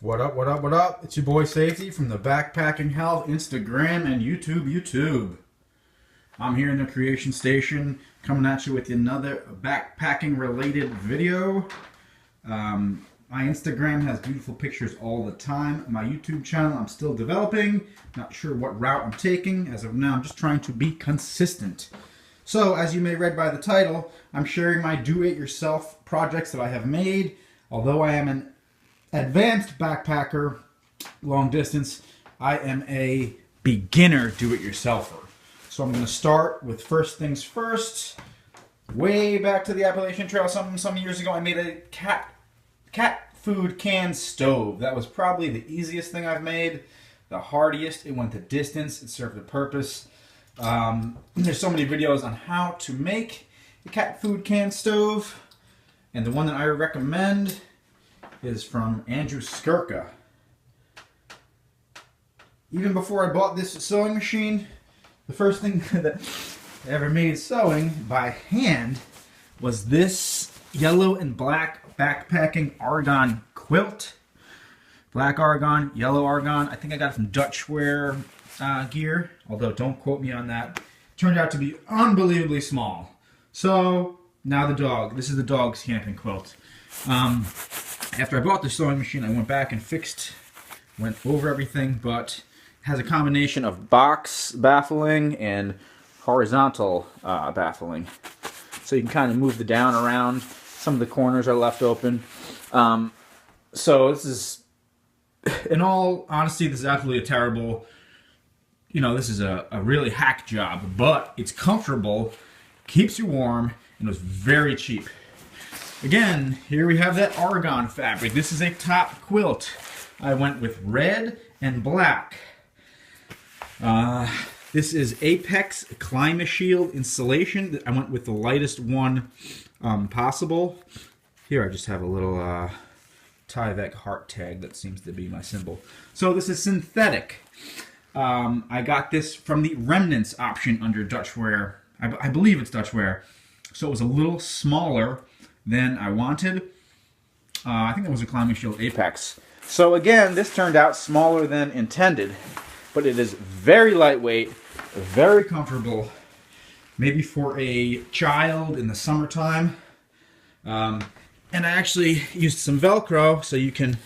What up, what up, what up? It's your boy Safety from the Backpacking Health Instagram and YouTube. I'm here in the Creation Station coming at you with another backpacking related video. My Instagram has beautiful pictures all the time. My YouTube channel I'm still developing. Not sure what route I'm taking. As of now, I'm just trying to be consistent. So, as you may read by the title, I'm sharing my do-it-yourself projects that I have made. Although I am an advanced backpacker, long distance, I am a beginner do-it-yourselfer. So I'm going to start with first things first. Way back to the Appalachian Trail some years ago, I made a cat food can stove. That was probably the easiest thing I've made, the hardiest. It went the distance. It served a purpose. There's so many videos on how to make a cat food can stove, and the one that I recommend is from Andrew Skirka. Even before I bought this sewing machine, the first thing that I ever made sewing by hand was this yellow and black backpacking argon quilt. Black argon, yellow argon. I think I got it from Dutchware gear, although don't quote me on that. Turned out to be unbelievably small. So now the dog. This is the dog's camping quilt. After I bought the sewing machine, I went back and went over everything, but it has a combination of box baffling and horizontal baffling. So you can kind of move the down around. Some of the corners are left open. So this is, in all honesty, this is absolutely a terrible, this is a really hack job, but it's comfortable, keeps you warm, and it was very cheap. Again, here we have that argon fabric. This is a top quilt. I went with red and black. This is Apex Climashield insulation. I went with the lightest one possible. Here I just have a little Tyvek heart tag that seems to be my symbol. So this is synthetic. I got this from the Remnants option under Dutchware. I believe it's Dutchware. So it was a little smaller than I wanted. I think it was a Climashield Apex. So again, this turned out smaller than intended, but it is very lightweight, very comfortable, maybe for a child in the summertime. And I actually used some Velcro so you can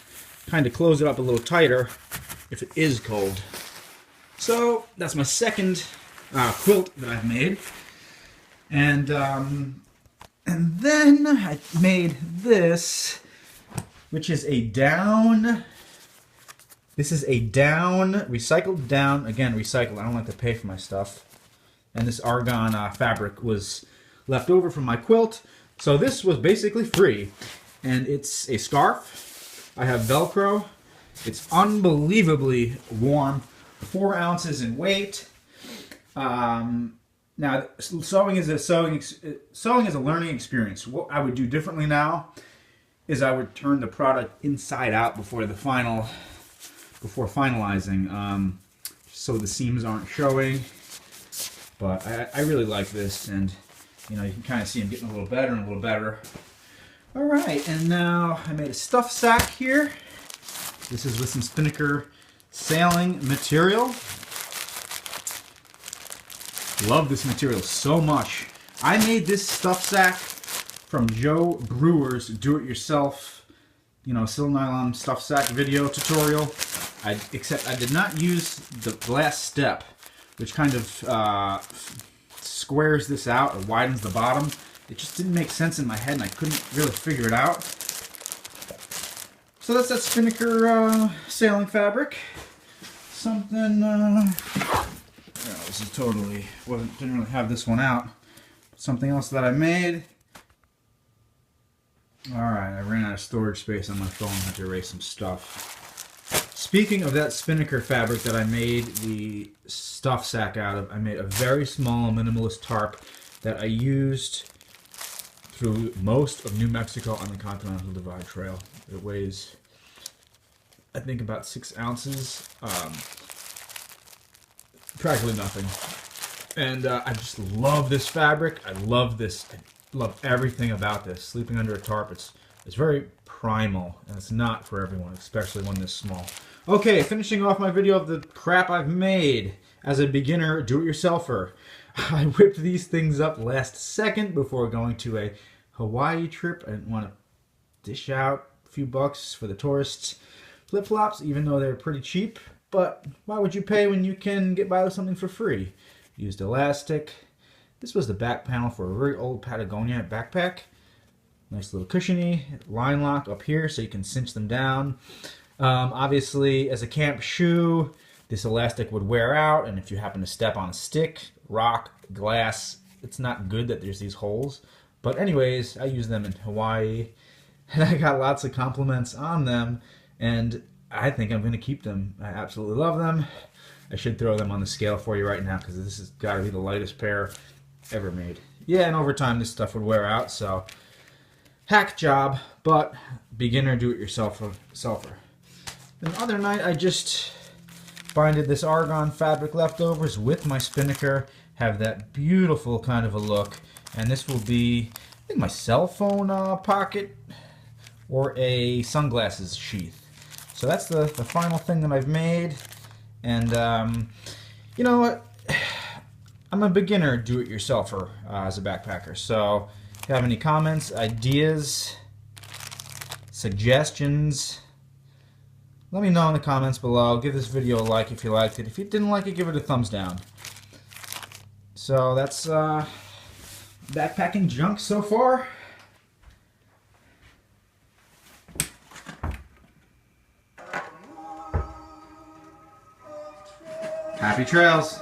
kind of close it up a little tighter if it is cold. So that's my second quilt that I've made. And then I made this, which is a down. This is a down, recycled down. Again, recycled. I don't like to pay for my stuff. And this argon fabric was left over from my quilt. So this was basically free. And it's a scarf. I have Velcro. It's unbelievably warm. 4 ounces in weight. Now, sewing is a learning experience. What I would do differently now is I would turn the product inside out before finalizing, so the seams aren't showing. But I really like this, and you can kind of see them getting a little better and a little better. All right, and now I made a stuff sack here. This is with some Spinnaker sailing material. Love this material so much. I made this stuff sack from Joe Brewer's do-it-yourself, sil nylon stuff sack video tutorial. Except I did not use the last step, which kind of squares this out or widens the bottom. It just didn't make sense in my head, and I couldn't really figure it out. So that's that Spinnaker sailing fabric. Something. This is totally, didn't really have this one out. Something else that I made. Alright, I ran out of storage space on my phone. I had to erase some stuff. Speaking of that Spinnaker fabric that I made the stuff sack out of, I made a very small minimalist tarp that I used through most of New Mexico on the Continental Divide Trail. It weighs, I think, about 6 ounces. Practically nothing. And I just love this fabric. I love this. I love everything about this. Sleeping under a tarp, it's very primal, and it's not for everyone, especially one this small. Okay, finishing off my video of the crap I've made as a beginner do-it-yourselfer. I whipped these things up last second before going to a Hawaii trip. I didn't want to dish out a few bucks for the tourists. Flip-flops, even though they're pretty cheap, but why would you pay when you can get by with something for free? Used elastic. This was the back panel for a very old Patagonia backpack. Nice little cushiony, line lock up here so you can cinch them down. Obviously, as a camp shoe, this elastic would wear out, and if you happen to step on a stick, rock, glass, it's not good that there's these holes. But anyways, I use them in Hawaii, and I got lots of compliments on them, and I think I'm going to keep them. I absolutely love them. I should throw them on the scale for you right now, because this has got to be the lightest pair ever made. Yeah, and over time this stuff would wear out, so hack job, but beginner do-it-yourselfer. The other night I just binded this argon fabric leftovers with my spinnaker, have that beautiful kind of a look, and this will be, I think, my cell phone pocket or a sunglasses sheath. So that's the final thing that I've made, and you know what? I'm a beginner do-it-yourselfer as a backpacker, so if you have any comments, ideas, suggestions, let me know in the comments below. Give this video a like if you liked it. If you didn't like it, give it a thumbs down. So that's backpacking junk so far. Happy trails!